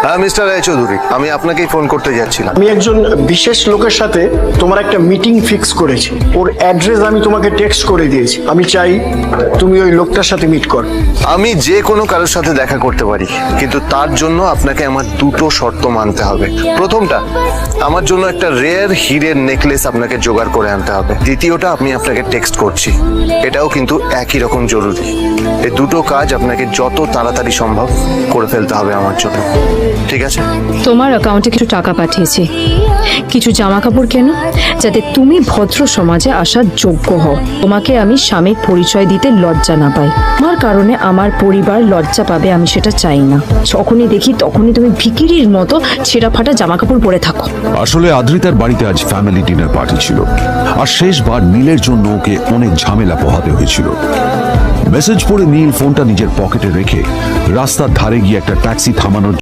হ্যাঁ মিস্টার রায়চৌধুরী, আমি আপনাকেই ফোন করতে যাচ্ছিলাম। আমি একজন বিশেষ লোকের সাথে তোমার একটা মিটিং ফিক্স করেছি। ওর অ্যাড্রেস আমি তোমাকে টেক্সট করে দিয়েছি। আমি চাই তুমি ওই লোকটার সাথে মিট কর। আমি যে কোনো কারোর সাথে দেখা করতে পারি, কিন্তু তার জন্য আপনাকে আমার দুটো শর্ত মানতে হবে। প্রথমটা, আমার জন্য একটা রেয়ার হীরের নেকলেস আপনাকে জোগাড় করে আনতে হবে। দ্বিতীয়টা, আমি আপনাকে টেক্সট করছি, এটাও কিন্তু একই রকম জরুরি। এই দুটো কাজ আপনাকে যত তাড়াতাড়ি সম্ভব করে ফেলতে হবে আমার জন্য, ঠিক আছে? তোমার অ্যাকাউন্টে কিছু টাকা পাঠিয়েছি, কিছু জামা কাপড় কেন, যাতে তুমি ভদ্র সমাজে আসার যোগ্য হও। তোমাকে আমি স্বামীর পরিচয় দিতে লজ্জা না পাই। আমার কারণে আমার পরিবার লজ্জা পাবে, আমি সেটা চাই না। যখনই দেখি তখনই তুমি ভিখিরির মতো ছেঁড়া ফাটা জামা কাপড় পরে থাকো। আসলে আদ্রিতার বাড়িতে আজ ফ্যামিলি ডিনার পার্টি ছিল, আর শেষবার নীলের জন্য ওকে অনেক ঝামেলা পোহাতে হয়েছিল। মেসেজ পড়ে নীল ফোনটা নিজের পকেটে রেখে রাস্তার ধারে গিয়ে একটা ট্যাক্সি থামানোর